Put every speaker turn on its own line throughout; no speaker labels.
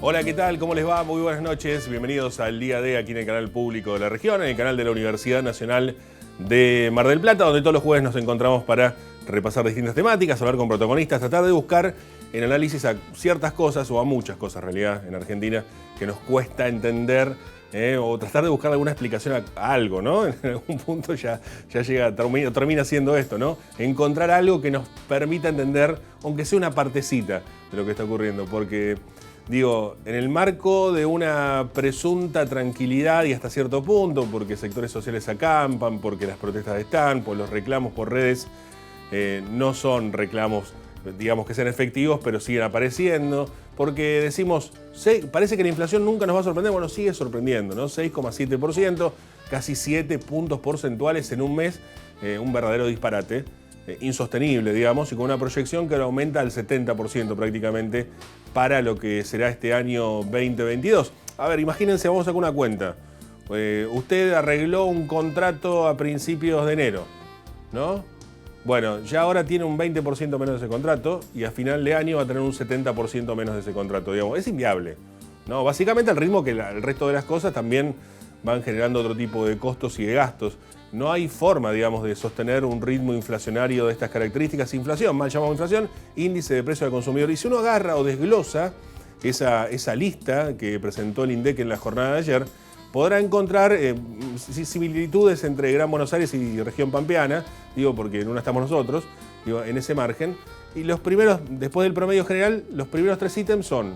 Hola, ¿qué tal? ¿Cómo les va? Muy buenas noches. Bienvenidos al Día D aquí en el canal público de la región, en el canal de la Universidad Nacional de Mar del Plata, donde todos los jueves nos encontramos para repasar distintas temáticas, hablar con protagonistas, tratar de buscar en análisis a ciertas cosas, o a muchas cosas en realidad, en Argentina, que nos cuesta entender, o tratar de buscar alguna explicación a algo, ¿no? En algún punto ya llega, termina siendo esto, ¿no? Encontrar algo que nos permita entender, aunque sea una partecita de lo que está ocurriendo, porque... Digo, en el marco de una presunta tranquilidad y hasta cierto punto, porque sectores sociales acampan, porque las protestas están, pues los reclamos por redes no son reclamos, digamos, que sean efectivos, pero siguen apareciendo, porque decimos, parece que la inflación nunca nos va a sorprender, bueno, sigue sorprendiendo, ¿no? 6,7%, casi 7 puntos porcentuales en un mes, un verdadero disparate. Insostenible, digamos, y con una proyección que ahora aumenta al 70% prácticamente para lo que será este año 2022. A ver, imagínense, vamos a sacar una cuenta. Usted arregló un contrato a principios de enero, ¿no? Bueno, ya ahora tiene un 20% menos de ese contrato y a final de año va a tener un 70% menos de ese contrato, digamos. Es inviable, ¿no? Básicamente al ritmo que el resto de las cosas también van generando otro tipo de costos y de gastos. No hay forma, digamos, de sostener un ritmo inflacionario de estas características. Inflación, mal llamado inflación, índice de precio al consumidor. Y si uno agarra o desglosa esa lista que presentó el INDEC en la jornada de ayer, podrá encontrar similitudes entre Gran Buenos Aires y región pampeana, digo, porque en una estamos nosotros, digo, en ese margen. Y los primeros, después del promedio general, los primeros 3 ítems son,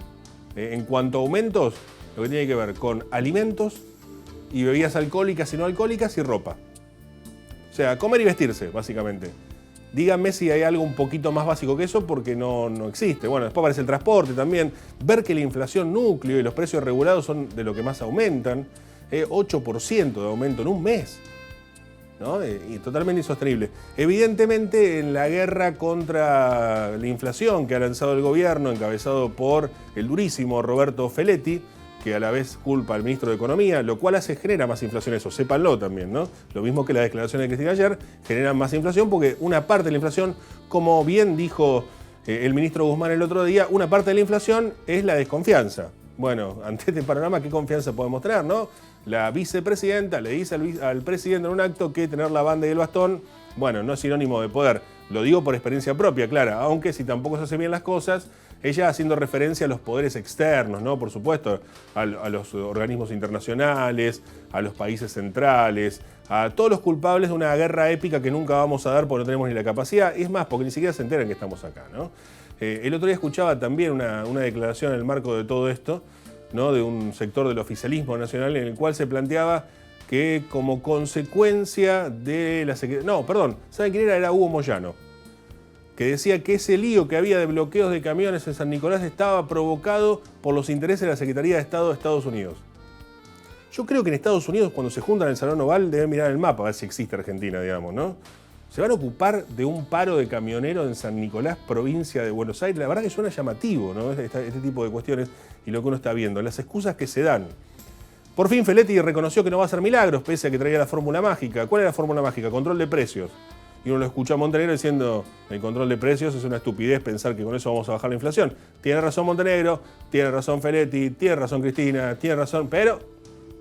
en cuanto a aumentos, lo que tiene que ver con alimentos y bebidas alcohólicas y no alcohólicas y ropa. O sea, comer y vestirse, básicamente. Díganme si hay algo un poquito más básico que eso, porque no existe. Bueno, después aparece el transporte también. Ver que la inflación núcleo y los precios regulados son de lo que más aumentan. 8% de aumento en un mes, ¿no? Y totalmente insostenible. Evidentemente, en la guerra contra la inflación que ha lanzado el gobierno, encabezado por el durísimo Roberto Feletti, que a la vez culpa al ministro de Economía, lo cual genera más inflación, eso, sépanlo también, ¿no? Lo mismo que la declaración de Cristina ayer, generan más inflación porque una parte de la inflación, como bien dijo el ministro Guzmán el otro día, una parte de la inflación es la desconfianza. Bueno, ante este panorama, ¿qué confianza podemos tener, no? La vicepresidenta le dice al presidente en un acto que tener la banda y el bastón, bueno, no es sinónimo de poder. Lo digo por experiencia propia, Clara, aunque si tampoco se hacen bien las cosas, ella haciendo referencia a los poderes externos, ¿no? Por supuesto, a los organismos internacionales, a los países centrales, a todos los culpables de una guerra épica que nunca vamos a dar porque no tenemos ni la capacidad. Es más, porque ni siquiera se enteran que estamos acá, ¿no? El otro día escuchaba también una declaración en el marco de todo esto, ¿no? De un sector del oficialismo nacional en el cual se planteaba que como consecuencia de la Secretaría... No, perdón, ¿saben quién era? Era Hugo Moyano, que decía que ese lío que había de bloqueos de camiones en San Nicolás estaba provocado por los intereses de la Secretaría de Estado de Estados Unidos. Yo creo que en Estados Unidos, cuando se juntan en el Salón Oval, deben mirar el mapa a ver si existe Argentina, digamos, ¿no? Se van a ocupar de un paro de camioneros en San Nicolás, provincia de Buenos Aires. La verdad que suena llamativo, ¿no? Este tipo de cuestiones y lo que uno está viendo, las excusas que se dan. Por fin Feletti reconoció que no va a hacer milagros, pese a que traía la fórmula mágica. ¿Cuál es la fórmula mágica? Control de precios. Y uno lo escuchó a Montenegro diciendo el control de precios es una estupidez pensar que con eso vamos a bajar la inflación. Tiene razón Montenegro, tiene razón Feletti, tiene razón Cristina, tiene razón, pero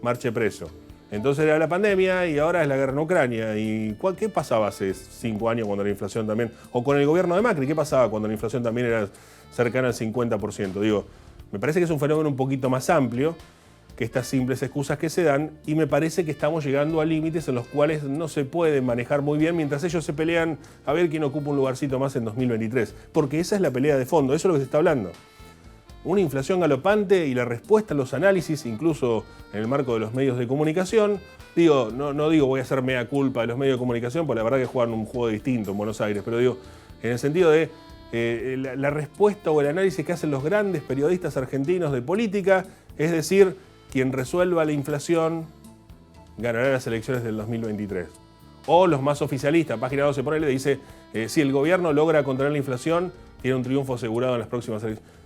marche preso. Entonces era la pandemia y ahora es la guerra en Ucrania. ¿Y qué pasaba hace 5 años cuando la inflación también? O con el gobierno de Macri, ¿qué pasaba cuando la inflación también era cercana al 50%? Digo, me parece que es un fenómeno un poquito más amplio que estas simples excusas que se dan, y me parece que estamos llegando a límites en los cuales no se puede manejar muy bien mientras ellos se pelean a ver quién ocupa un lugarcito más en 2023. Porque esa es la pelea de fondo, eso es lo que se está hablando. Una inflación galopante y la respuesta a los análisis, incluso en el marco de los medios de comunicación. Digo, no digo voy a hacer mea culpa de los medios de comunicación, porque la verdad que juegan un juego distinto en Buenos Aires, pero digo, en el sentido de la respuesta o el análisis que hacen los grandes periodistas argentinos de política, es decir, quien resuelva la inflación ganará las elecciones del 2023. O los más oficialistas, página 12 por ahí, le dice, si el gobierno logra controlar la inflación, tiene un triunfo asegurado en las próximas elecciones.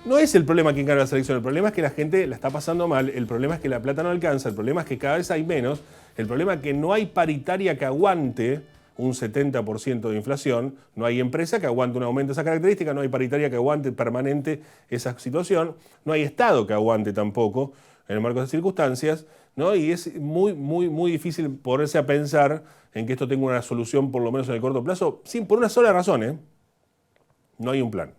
No es el problema quien gana las elecciones, el problema es que la gente la está pasando mal, el problema es que la plata no alcanza, el problema es que cada vez hay menos, el problema es que no hay paritaria que aguante un 70% de inflación, no hay empresa que aguante un aumento de esa característica, no hay paritaria que aguante permanente esa situación, no hay Estado que aguante tampoco en el marco de esas circunstancias, ¿no? Y es muy difícil ponerse a pensar en que esto tenga una solución, por lo menos en el corto plazo, por una sola razón, ¿eh? No hay un plan.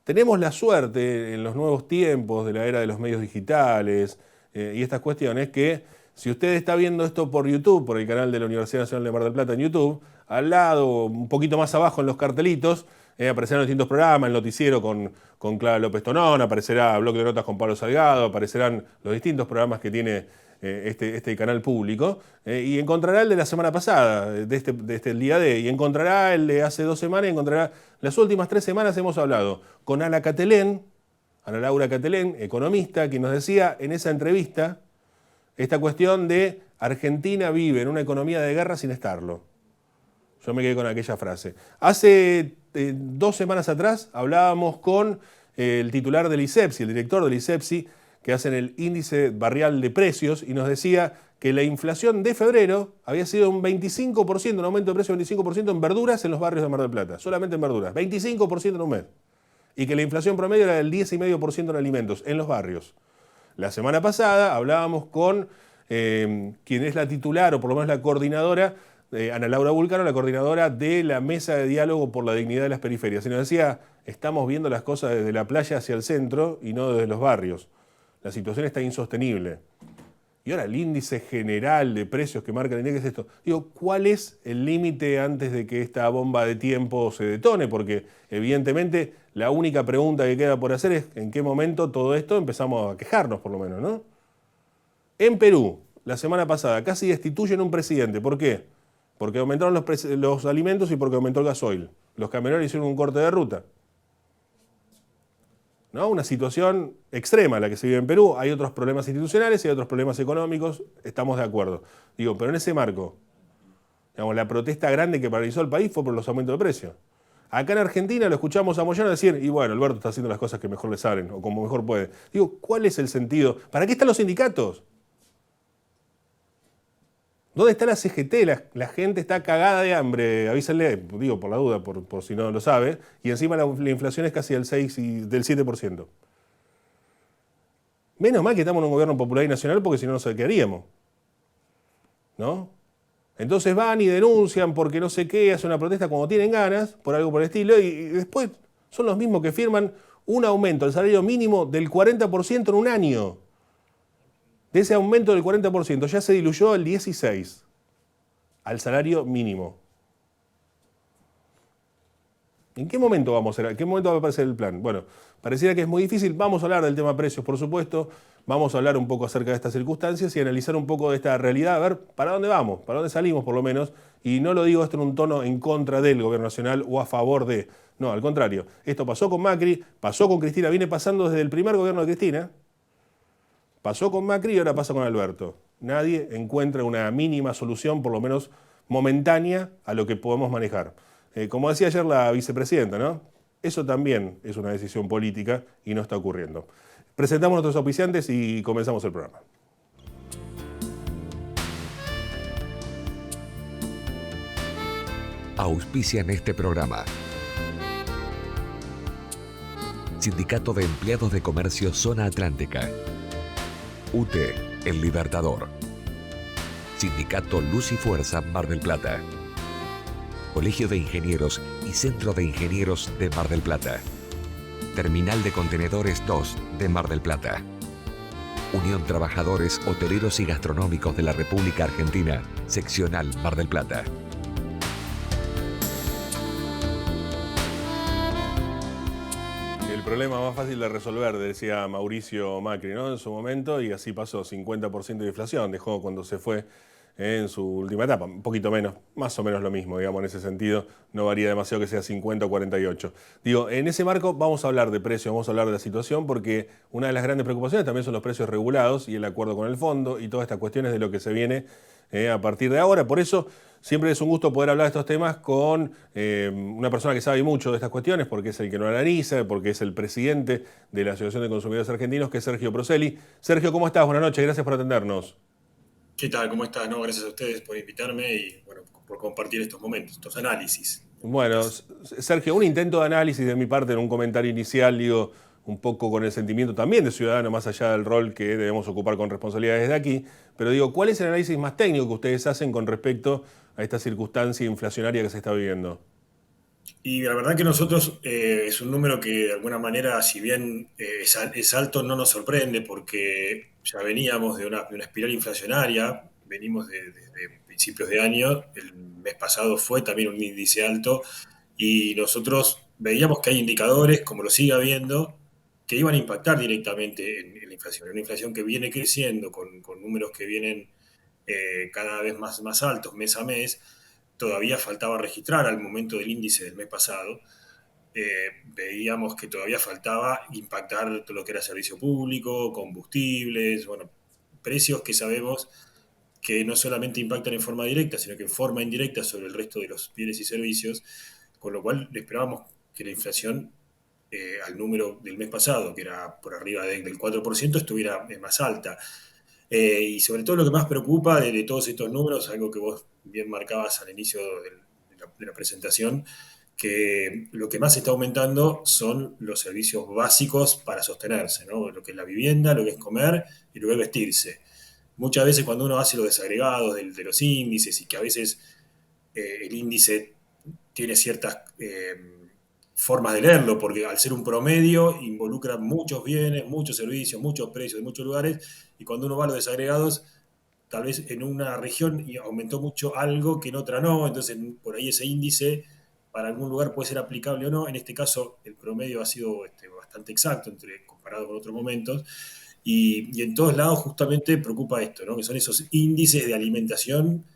Tenemos la suerte en los nuevos tiempos de la era de los medios digitales y estas cuestiones que si usted está viendo esto por YouTube, por el canal de la Universidad Nacional de Mar del Plata en YouTube, al lado, un poquito más abajo en los cartelitos, aparecerán distintos programas, el noticiero con Clara López Tonón, aparecerá Bloque de Notas con Pablo Salgado, aparecerán los distintos programas que tiene este canal público, y encontrará el de la semana pasada, de este el día D, y encontrará el de hace 2 semanas, y encontrará las últimas 3 semanas hemos hablado con Ana Laura Catelén, economista, que nos decía en esa entrevista esta cuestión de Argentina vive en una economía de guerra sin estarlo. Yo me quedé con aquella frase. Hace 2 semanas atrás hablábamos con el titular del ISEPSI, el director del ISEPSI, que hacen el índice barrial de precios, y nos decía que la inflación de febrero había sido un 25%, un aumento de precio de 25% en verduras en los barrios de Mar del Plata, solamente en verduras, 25% en un mes. Y que la inflación promedio era del 10,5% en alimentos, en los barrios. La semana pasada hablábamos con quien es la titular, o por lo menos la coordinadora, Ana Laura Vulcano, la coordinadora de la Mesa de Diálogo por la Dignidad de las Periferias. Y nos decía, estamos viendo las cosas desde la playa hacia el centro y no desde los barrios. La situación está insostenible. Y ahora el índice general de precios que marca el INDEC es esto. Digo, ¿cuál es el límite antes de que esta bomba de tiempo se detone? Porque evidentemente la única pregunta que queda por hacer es en qué momento todo esto empezamos a quejarnos, por lo menos, ¿no? En Perú, la semana pasada, casi destituyen un presidente. ¿Por qué? Porque aumentaron los alimentos y porque aumentó el gasoil. Los camioneros hicieron un corte de ruta. ¿No? Una situación extrema la que se vive en Perú. Hay otros problemas institucionales y hay otros problemas económicos, estamos de acuerdo. Digo, pero en ese marco, digamos, la protesta grande que paralizó el país fue por los aumentos de precios. Acá en Argentina lo escuchamos a Moyano decir, y bueno, Alberto está haciendo las cosas que mejor le salen o como mejor puede. Digo, ¿cuál es el sentido? ¿Para qué están los sindicatos? ¿Dónde está la CGT? La gente está cagada de hambre, avísenle, digo por la duda, por si no lo sabe, y encima la inflación es casi del 7%. Menos mal que estamos en un gobierno popular y nacional, porque si no, no sé qué haríamos. ¿No? Entonces van y denuncian porque no sé qué, hacen una protesta cuando tienen ganas, por algo por el estilo, y después son los mismos que firman un aumento del salario mínimo del 40% en un año. De ese aumento del 40% ya se diluyó el 16% al salario mínimo. ¿En qué momento vamos a hacer? ¿En qué momento va a aparecer el plan? Bueno, pareciera que es muy difícil. Vamos a hablar del tema precios, por supuesto. Vamos a hablar un poco acerca de estas circunstancias y analizar un poco de esta realidad, a ver para dónde vamos, para dónde salimos por lo menos. Y no lo digo esto en un tono en contra del gobierno nacional o a favor de. No, al contrario. Esto pasó con Macri, pasó con Cristina, viene pasando desde el primer gobierno de Cristina. Pasó con Macri y ahora pasa con Alberto. Nadie encuentra una mínima solución, por lo menos momentánea, a lo que podemos manejar. Como decía ayer la vicepresidenta, ¿no? Eso también es una decisión política y no está ocurriendo. Presentamos a nuestros auspiciantes y comenzamos el programa.
Auspician este programa. Sindicato de Empleados de Comercio Zona Atlántica. UTE, El Libertador. Sindicato Luz y Fuerza Mar del Plata. Colegio de Ingenieros y Centro de Ingenieros de Mar del Plata. Terminal de Contenedores 2 de Mar del Plata. Unión Trabajadores Hoteleros y Gastronómicos de la República Argentina, Seccional Mar del Plata.
El problema más fácil de resolver, decía Mauricio Macri, ¿no? En su momento, y así pasó, 50% de inflación, dejó cuando se fue en su última etapa, un poquito menos, más o menos lo mismo, digamos, en ese sentido, no varía demasiado que sea 50 o 48. Digo, en ese marco vamos a hablar de precios, vamos a hablar de la situación, porque una de las grandes preocupaciones también son los precios regulados y el acuerdo con el fondo y todas estas cuestiones de lo que se viene a partir de ahora. Por eso siempre es un gusto poder hablar de estos temas con una persona que sabe mucho de estas cuestiones, porque es el que lo analiza, porque es el presidente de la Asociación de Consumidores Argentinos, que es Sergio Proselli. Sergio, ¿cómo estás? Buenas noches, gracias por atendernos.
¿Qué tal? ¿Cómo estás? No, gracias a ustedes por invitarme y bueno, por compartir estos momentos, estos análisis de
Bueno,
marcas.
Sergio, un intento de análisis de mi parte en un comentario inicial, digo, un poco con el sentimiento también de ciudadano, más allá del rol que debemos ocupar con responsabilidades desde aquí, pero digo, ¿cuál es el análisis más técnico que ustedes hacen con respecto a esta circunstancia inflacionaria que se está viviendo?
Y la verdad que nosotros es un número que de alguna manera, si bien es alto, no nos sorprende porque ya veníamos de una espiral inflacionaria, venimos desde principios de año, el mes pasado fue también un índice alto y nosotros veíamos que hay indicadores, como lo sigue habiendo, que iban a impactar directamente en la inflación. Una inflación que viene creciendo con números que vienen cada vez más altos mes a mes, todavía faltaba registrar al momento del índice del mes pasado. Veíamos que todavía faltaba impactar todo lo que era servicio público, combustibles, bueno, precios que sabemos que no solamente impactan en forma directa, sino que en forma indirecta sobre el resto de los bienes y servicios, con lo cual esperábamos que la inflación al número del mes pasado, que era por arriba del 4%, estuviera más alta. Y sobre todo lo que más preocupa de todos estos números, algo que vos bien marcabas al inicio de la presentación, que lo que más está aumentando son los servicios básicos para sostenerse, ¿no? Lo que es la vivienda, lo que es comer y lo que es vestirse. Muchas veces cuando uno hace los desagregados de los índices y que a veces el índice tiene ciertas formas de leerlo, porque al ser un promedio involucra muchos bienes, muchos servicios, muchos precios de muchos lugares, y cuando uno va a los desagregados, tal vez en una región aumentó mucho algo que en otra no, entonces por ahí ese índice para algún lugar puede ser aplicable o no. En este caso el promedio ha sido bastante exacto comparado con otros momentos, y en todos lados justamente preocupa esto, ¿no? Que son esos índices de alimentación,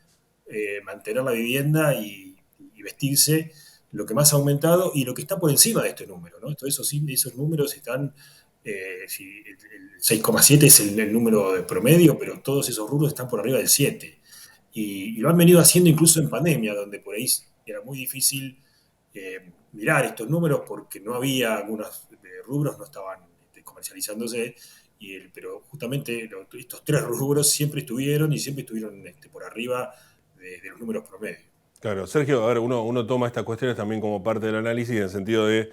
mantener la vivienda y vestirse, lo que más ha aumentado y lo que está por encima de este número, ¿no? Todos esos números están, el 6,7 es el número de promedio, pero todos esos rubros están por arriba del 7. Y lo han venido haciendo incluso en pandemia, donde por ahí era muy difícil mirar estos números porque no había algunos rubros, no estaban comercializándose, pero justamente estos tres rubros siempre estuvieron y siempre estuvieron por arriba de los números promedio.
Claro, Sergio, a ver, uno toma estas cuestiones también como parte del análisis en el sentido de,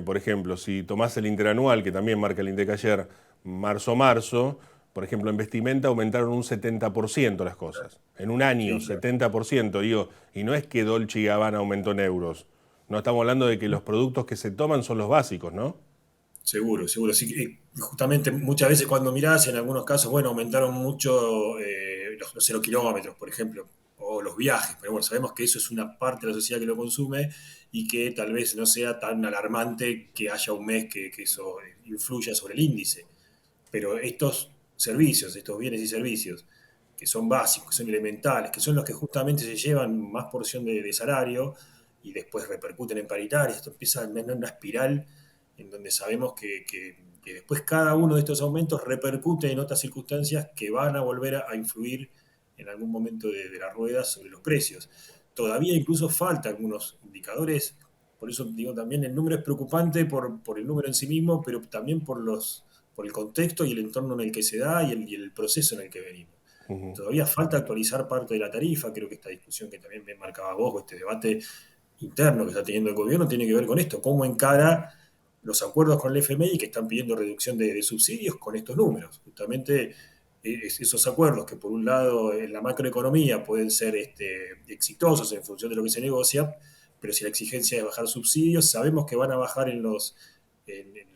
por ejemplo, si tomás el interanual, que también marca el INDEC ayer, marzo-marzo, por ejemplo, en vestimenta aumentaron un 70% las cosas. En un año,
Sí, claro.
70%, digo, y no es que Dolce y Gabbana aumentó en euros. No estamos hablando de que los productos que se toman son los básicos, ¿no?
Seguro, seguro. Sí, justamente muchas veces cuando mirás, en algunos casos, bueno, aumentaron mucho los 0 kilómetros, por ejemplo, o los viajes, pero bueno, sabemos que eso es una parte de la sociedad que lo consume y que tal vez no sea tan alarmante que haya un mes que eso influya sobre el índice. Pero estos servicios, estos bienes y servicios, que son básicos, que son elementales, que son los que justamente se llevan más porción de salario y después repercuten en paritarias, esto empieza en una espiral en donde sabemos que después cada uno de estos aumentos repercute en otras circunstancias que van a volver a influir en algún momento de la rueda sobre los precios. Todavía incluso falta algunos indicadores, por eso digo también el número es preocupante por el número en sí mismo, pero también por el contexto y el entorno en el que se da y el proceso en el que venimos.
Ujú.
Todavía falta actualizar parte de la tarifa, creo que esta discusión que también me marcaba vos, o este debate interno que está teniendo el gobierno, tiene que ver con esto, cómo encara los acuerdos con el FMI que están pidiendo reducción de subsidios con estos números. Justamente esos acuerdos que por un lado en la macroeconomía pueden ser exitosos en función de lo que se negocia, pero si la exigencia es bajar subsidios, sabemos que van a bajar en lo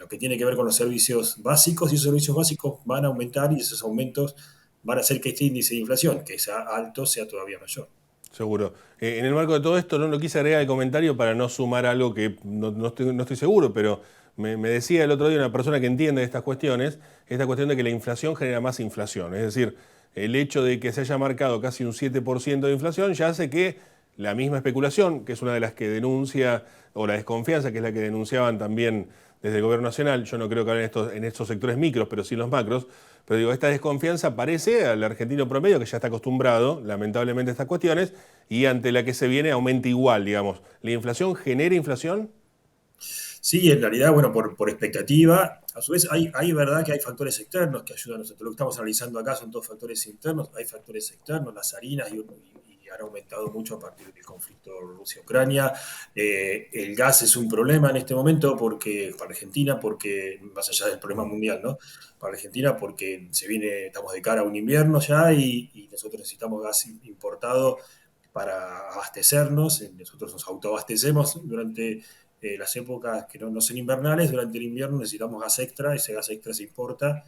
que tiene que ver con los servicios básicos, y esos servicios básicos van a aumentar y esos aumentos van a hacer que este índice de inflación, que es alto, sea todavía mayor.
Seguro. En el marco de todo esto, no lo quise agregar el comentario para no sumar algo que no estoy seguro, pero me decía el otro día una persona que entiende de estas cuestiones, esta cuestión de que la inflación genera más inflación. Es decir, el hecho de que se haya marcado casi un 7% de inflación ya hace que la misma especulación, que es una de las que denuncia, o la desconfianza, que es la que denunciaban también desde el gobierno nacional, yo no creo que en estos sectores micros, pero sí en los macros, pero digo, esta desconfianza parece al argentino promedio que ya está acostumbrado, lamentablemente, a estas cuestiones, y ante la que se viene aumenta igual, digamos. ¿La inflación genera inflación?
Sí, en realidad, bueno, por expectativa, A su vez, hay verdad que hay factores externos que ayudan a nosotros. Lo que estamos analizando acá son todos factores internos. Hay factores externos, las harinas y han aumentado mucho a partir del conflicto Rusia-Ucrania. El gas es un problema en este momento para Argentina, porque más allá del problema mundial, ¿no? Para Argentina, porque estamos de cara a un invierno ya y nosotros necesitamos gas importado para abastecernos. Nosotros nos autoabastecemos durante las épocas que no son invernales. Durante el invierno necesitamos gas extra, ese gas extra se importa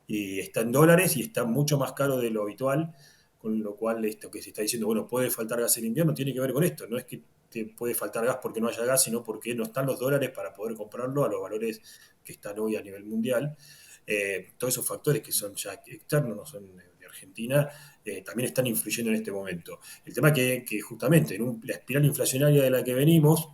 y está en dólares y está mucho más caro de lo habitual, con lo cual esto que se está diciendo, bueno, puede faltar gas en invierno, tiene que ver con esto. No es que te puede faltar gas porque no haya gas, sino porque no están los dólares para poder comprarlo a los valores que están hoy a nivel mundial. Todos esos factores que son ya externos, no son de Argentina, también están influyendo en este momento. El tema que justamente en la espiral inflacionaria de la que venimos,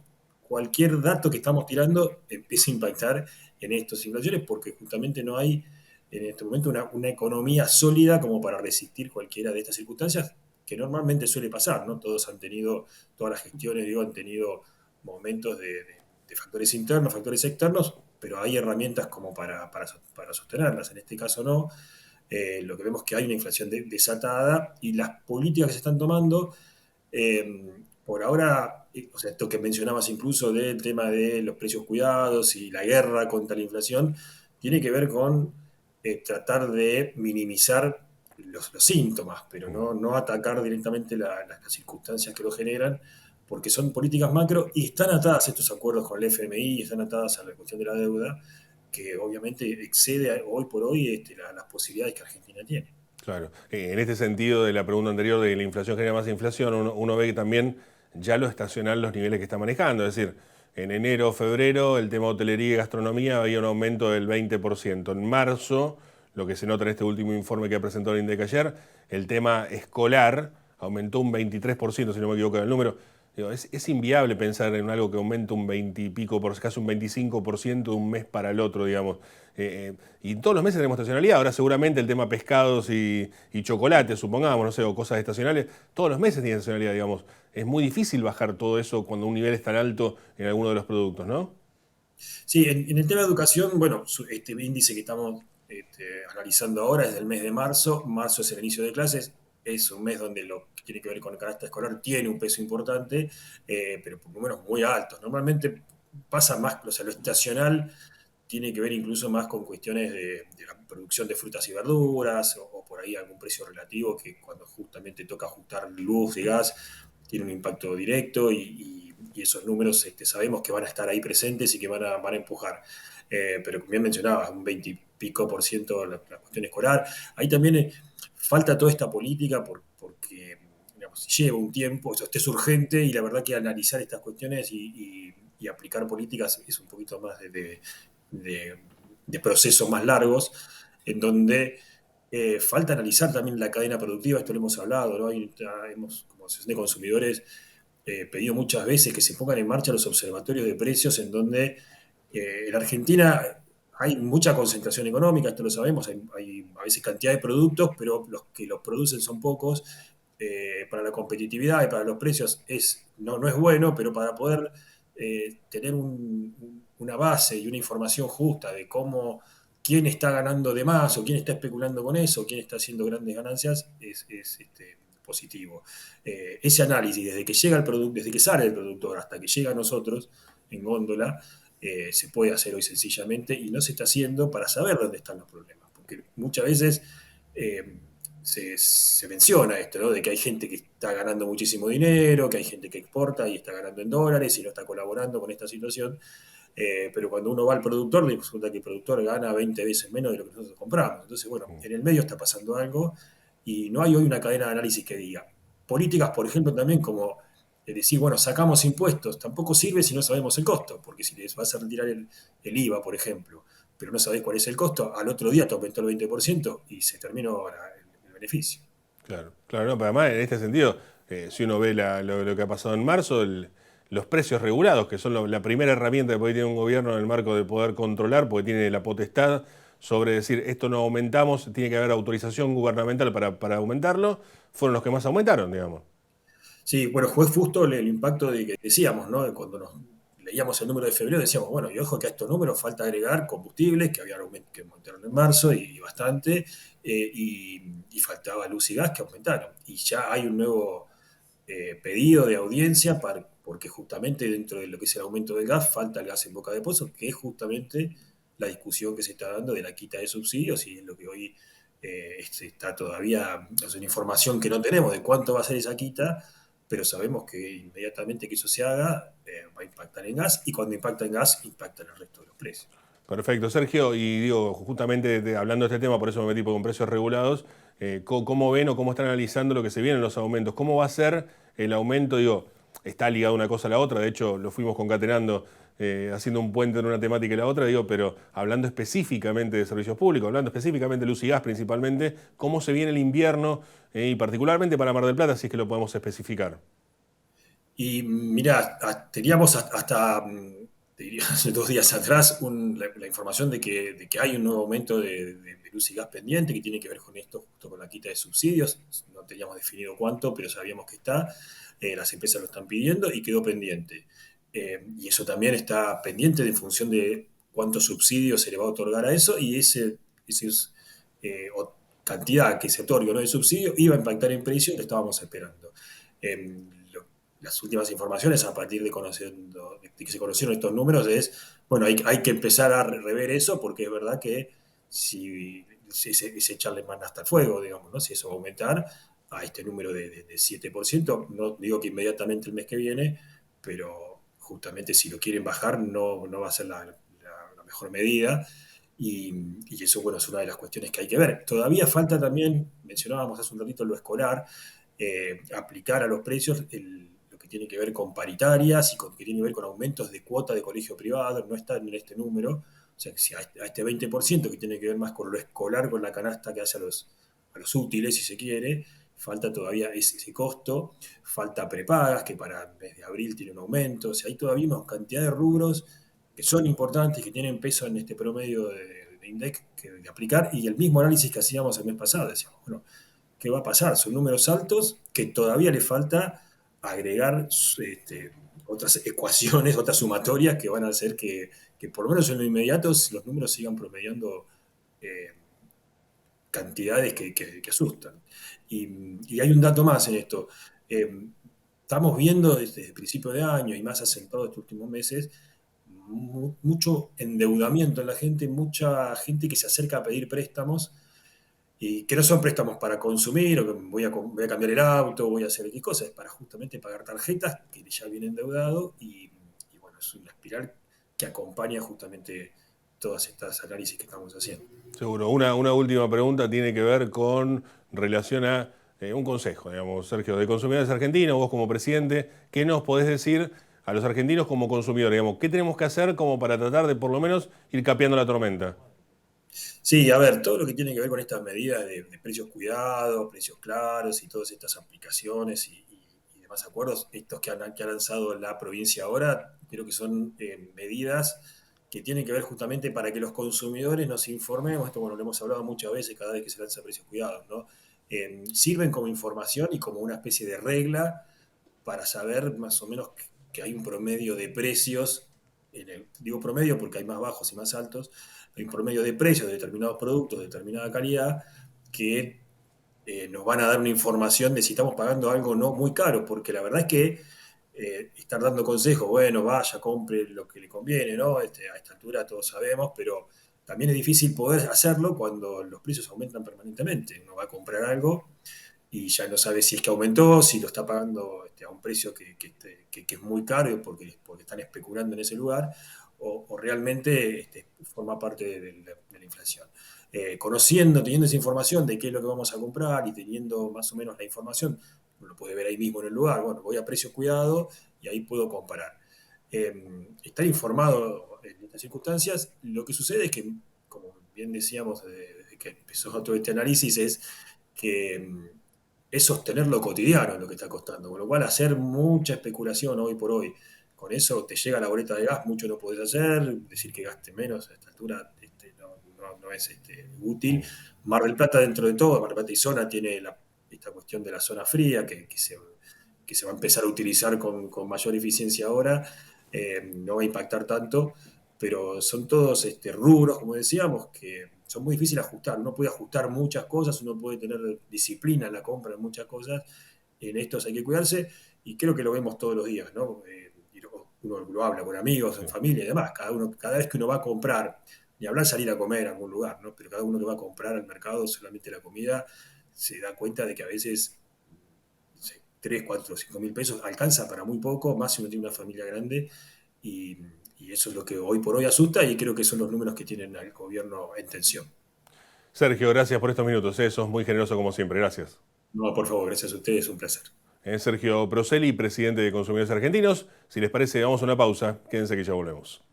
cualquier dato que estamos tirando empieza a impactar en estas inflaciones, porque justamente no hay en este momento una economía sólida como para resistir cualquiera de estas circunstancias, que normalmente suele pasar, ¿no? Todas las gestiones, han tenido momentos de factores internos, factores externos, pero hay herramientas como para sostenerlas. En este caso no. Lo que vemos es que hay una inflación desatada y las políticas que se están tomando, por ahora, o sea, esto que mencionabas incluso del tema de los precios cuidados y la guerra contra la inflación, tiene que ver con tratar de minimizar los síntomas, pero no atacar directamente las circunstancias que lo generan, porque son políticas macro y están atadas estos acuerdos con el FMI, están atadas a la cuestión de la deuda, que obviamente excede hoy por hoy las posibilidades que Argentina tiene.
Claro. En este sentido de la pregunta anterior de la inflación genera más inflación, uno ve que también ya lo estacional los niveles que está manejando. Es decir, en enero, febrero, el tema hotelería y gastronomía había un aumento del 20%. En marzo, lo que se nota en este último informe que ha presentado el INDEC ayer, el tema escolar aumentó un 23%, si no me equivoco en el número. Digo, es inviable pensar en algo que aumente un 20 y pico, casi un 25% de un mes para el otro, digamos. Y todos los meses tenemos estacionalidad. Ahora seguramente el tema pescados y chocolate, supongamos, no sé, o cosas estacionales, todos los meses tienen estacionalidad, digamos. Es muy difícil bajar todo eso cuando un nivel es tan alto en alguno de los productos, ¿no?
Sí, en el tema de educación, bueno, este índice que estamos analizando ahora es del mes de marzo. Marzo es el inicio de clases. Es un mes donde lo que tiene que ver con el carácter escolar tiene un peso importante, pero por lo menos muy alto. Normalmente pasa más, o sea, lo estacional tiene que ver incluso más con cuestiones de la producción de frutas y verduras, o por ahí algún precio relativo que cuando justamente toca ajustar luz y gas tiene un impacto directo y esos números sabemos que van a estar ahí presentes y que van a empujar. Pero como bien mencionaba, un 20 y pico por ciento la cuestión escolar. Ahí también falta toda esta política porque digamos, lleva un tiempo, esto es urgente y la verdad que analizar estas cuestiones y aplicar políticas es un poquito más de procesos más largos, en donde falta analizar también la cadena productiva. Esto lo hemos hablado, ¿no? Hemos, como asociación de consumidores, pedido muchas veces que se pongan en marcha los observatorios de precios, en donde en Argentina hay mucha concentración económica, esto lo sabemos, hay a veces cantidad de productos, pero los que los producen son pocos. Para la competitividad y para los precios no es bueno, pero para poder tener una base y una información justa de quién está ganando de más o quién está especulando con eso, o quién está haciendo grandes ganancias, es positivo. Ese análisis, desde que llega el producto, desde que sale el productor hasta que llega a nosotros en góndola, se puede hacer hoy sencillamente y no se está haciendo para saber dónde están los problemas, porque muchas veces se menciona esto, ¿no? De que hay gente que está ganando muchísimo dinero, que hay gente que exporta y está ganando en dólares y no está colaborando con esta situación, pero cuando uno va al productor, resulta que el productor gana 20 veces menos de lo que nosotros compramos. Entonces, bueno, en el medio está pasando algo y no hay hoy una cadena de análisis que diga. Políticas, por ejemplo, también como decir, bueno, sacamos impuestos, tampoco sirve si no sabemos el costo, porque si les vas a retirar el IVA, por ejemplo, pero no sabés cuál es el costo, al otro día te aumentó el 20% y se terminó el beneficio.
Claro, no, pero además en este sentido, si uno ve lo que ha pasado en marzo, los precios regulados, que son la primera herramienta que puede tener un gobierno en el marco de poder controlar, porque tiene la potestad sobre decir esto no aumentamos, tiene que haber autorización gubernamental para aumentarlo, fueron los que más aumentaron, digamos.
Sí, bueno, fue justo el impacto de que decíamos, ¿no? Cuando leíamos el número de febrero, decíamos, bueno, y ojo que a estos números falta agregar combustibles, que aumentaron en marzo y bastante, y faltaba luz y gas que aumentaron. Y ya hay un nuevo pedido de audiencia porque justamente dentro de lo que es el aumento del gas falta el gas en boca de pozo, que es justamente la discusión que se está dando de la quita de subsidios y es lo que hoy está todavía, es una información que no tenemos de cuánto va a ser esa quita, pero sabemos que inmediatamente que eso se haga va a impactar en gas y cuando impacta en gas impacta en el resto de los precios.
Perfecto, Sergio, y digo, justamente hablando de este tema, por eso me metí con precios regulados, ¿cómo ven o cómo están analizando lo que se viene en los aumentos? ¿Cómo va a ser el aumento? Digo, está ligado una cosa a la otra, de hecho lo fuimos concatenando, haciendo un puente en una temática y la otra, digo, pero hablando específicamente de servicios públicos, hablando específicamente de luz y gas principalmente, ¿cómo se viene el invierno y particularmente para Mar del Plata, si es que lo podemos especificar?
Y mirá, teníamos hasta, te diría, hace 2 días atrás la información de que hay un nuevo aumento de luz y gas pendiente que tiene que ver con esto, justo con la quita de subsidios. No teníamos definido cuánto, pero sabíamos que está. Las empresas lo están pidiendo y quedó pendiente. Y eso también está pendiente en función de cuántos subsidios se le va a otorgar a eso y ese cantidad que se otorga, ¿no?, de subsidio iba a impactar en precio y lo estábamos esperando. Las últimas informaciones a partir de que se conocieron estos números es, bueno, hay que empezar a rever eso porque es verdad que si es echarle mano hasta el fuego, digamos, ¿no? Si eso va a aumentar a este número de 7%, no digo que inmediatamente el mes que viene, pero justamente si lo quieren bajar no va a ser la mejor medida. Y eso, bueno, es una de las cuestiones que hay que ver. Todavía falta también, mencionábamos hace un ratito lo escolar, aplicar a los precios lo que tiene que ver con paritarias y que tiene que ver con aumentos de cuota de colegio privado, no está en este número, o sea, si a este 20% que tiene que ver más con lo escolar, con la canasta que hace a los útiles, si se quiere, falta todavía ese costo, falta prepagas, que para el mes de abril tiene un aumento, o sea, hay todavía una cantidad de rubros que son importantes, que tienen peso en este promedio de INDEC de aplicar, y el mismo análisis que hacíamos el mes pasado, decíamos, bueno, ¿qué va a pasar? Son números altos que todavía le falta agregar otras ecuaciones, otras sumatorias que van a hacer que por lo menos en lo inmediato los números sigan promediando cantidades que asustan. Y hay un dato más en esto. Estamos viendo desde el principio de año y más acentuado estos últimos meses mucho endeudamiento en la gente, mucha gente que se acerca a pedir préstamos y que no son préstamos para consumir o que voy a cambiar el auto, voy a hacer X cosas, es para justamente pagar tarjetas que ya vienen endeudado y bueno, es una espiral que acompaña justamente todas estas análisis que estamos haciendo.
Seguro. Una última pregunta tiene que ver con relación a un consejo, digamos, Sergio, de consumidores argentinos, vos como presidente, ¿qué nos podés decir a los argentinos como consumidores? Digamos, ¿qué tenemos que hacer como para tratar de por lo menos ir capeando la tormenta?
Sí, a ver, todo lo que tiene que ver con estas medidas de precios cuidados, precios claros y todas estas aplicaciones y demás acuerdos, estos que ha lanzado la provincia ahora, creo que son medidas que tienen que ver justamente para que los consumidores nos informemos, esto bueno, lo hemos hablado muchas veces cada vez que se lanza precios cuidados, ¿no? Sirven como información y como una especie de regla para saber más o menos que hay un promedio de precios, digo promedio porque hay más bajos y más altos, hay un promedio de precios de determinados productos de determinada calidad que nos van a dar una información de si estamos pagando algo no muy caro, porque la verdad es que estar dando consejos, bueno, vaya, compre lo que le conviene, ¿no? A esta altura todos sabemos, pero también es difícil poder hacerlo cuando los precios aumentan permanentemente. Uno va a comprar algo y ya no sabe si es que aumentó, si lo está pagando a un precio que es muy caro porque están especulando en ese lugar, o realmente forma parte de la inflación. Teniendo esa información de qué es lo que vamos a comprar y teniendo más o menos la información, uno lo puede ver ahí mismo en el lugar, bueno, voy a precio cuidado y ahí puedo comparar. Estar informado en estas circunstancias, lo que sucede es que, como bien decíamos desde que empezó todo este análisis, es que es sostener lo cotidiano lo que está costando, con lo cual hacer mucha especulación hoy por hoy, con eso te llega la boleta de gas, mucho no podés hacer, decir que gaste menos a esta altura no es útil. Mar del Plata dentro de todo, Mar del Plata y zona tiene esta cuestión de la zona fría que se va a empezar a utilizar con mayor eficiencia ahora, no va a impactar tanto, pero son todos rubros, como decíamos, que son muy difíciles de ajustar. Uno puede ajustar muchas cosas, uno puede tener disciplina en la compra de muchas cosas. En estos hay que cuidarse y creo que lo vemos todos los días, ¿no? Y uno lo habla con amigos, en familia y demás. Cada vez que uno va a comprar, ni hablar salir a comer a algún lugar, ¿no? Pero cada uno que va a comprar al mercado solamente la comida se da cuenta de que a veces 3, 4, 5 mil pesos alcanza para muy poco, más si uno tiene una familia grande, y, y eso es lo que hoy por hoy asusta y creo que son los números que tienen el gobierno en tensión.
Sergio, gracias por estos minutos. Sos muy generoso como siempre. Gracias.
No, por favor, gracias a ustedes, un placer.
Sergio Proselli, presidente de Consumidores Argentinos. Si les parece, vamos a una pausa. Quédense que ya volvemos.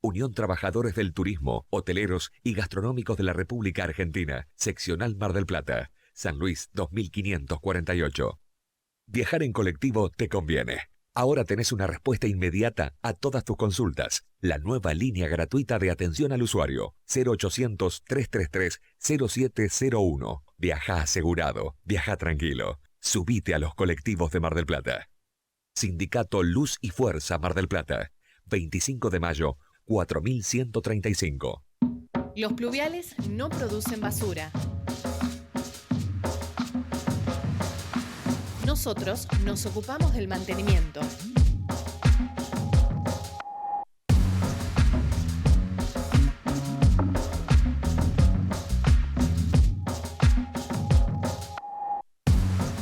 Unión Trabajadores del Turismo, Hoteleros y Gastronómicos de la República Argentina, Seccional Mar del Plata, San Luis 2548. Viajar en colectivo te conviene. Ahora tenés una respuesta inmediata a todas tus consultas. La nueva línea gratuita de atención al usuario, 0800-333-0701. Viaja asegurado, viaja tranquilo. Subite a los colectivos de Mar del Plata. Sindicato Luz y Fuerza Mar del Plata, 25 de mayo, 4135.
Los pluviales no producen basura. Nosotros nos ocupamos del mantenimiento.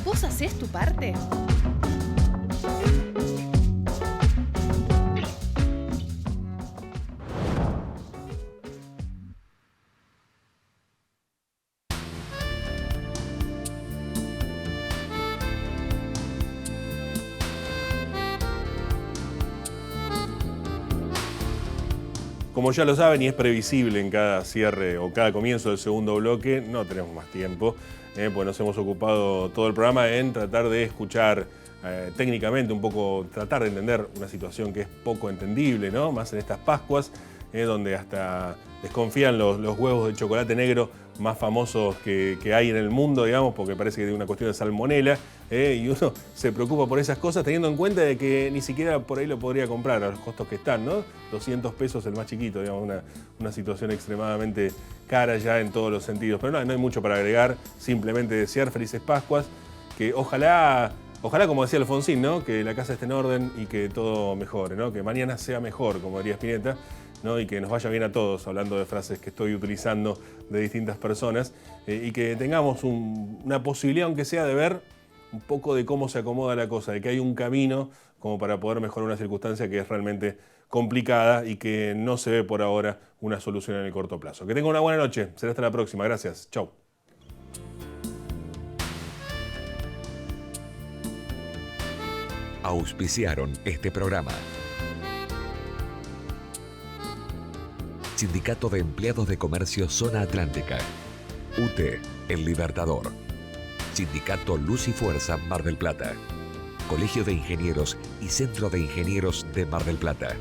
¿Vos hacés tu parte?
Como ya lo saben y es previsible en cada cierre o cada comienzo del segundo bloque, no tenemos más tiempo, pues nos hemos ocupado todo el programa en tratar de escuchar técnicamente un poco, tratar de entender una situación que es poco entendible, ¿no? Más en estas Pascuas, donde hasta desconfían los huevos de chocolate negro más famosos que hay en el mundo, digamos, porque parece que es una cuestión de salmonela, y uno se preocupa por esas cosas teniendo en cuenta de que ni siquiera por ahí lo podría comprar a los costos que están, ¿no? 200 pesos el más chiquito, digamos, una situación extremadamente cara ya en todos los sentidos. Pero no hay mucho para agregar, simplemente desear felices Pascuas, que ojalá, como decía Alfonsín, ¿no? Que la casa esté en orden y que todo mejore, ¿no? Que mañana sea mejor, como diría Spinetta, ¿no? Y que nos vaya bien a todos, hablando de frases que estoy utilizando de distintas personas, y que tengamos una posibilidad, aunque sea, de ver un poco de cómo se acomoda la cosa, de que hay un camino como para poder mejorar una circunstancia que es realmente complicada y que no se ve por ahora una solución en el corto plazo. Que tengan una buena noche, será hasta la próxima, gracias, chau.
Auspiciaron este programa. Sindicato de Empleados de Comercio Zona Atlántica. UTE, El Libertador. Sindicato Luz y Fuerza Mar del Plata. Colegio de Ingenieros y Centro de Ingenieros de Mar del Plata.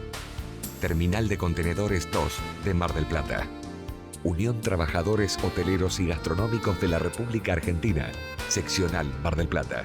Terminal de Contenedores 2 de Mar del Plata. Unión Trabajadores Hoteleros y Gastronómicos de la República Argentina. Seccional Mar del Plata.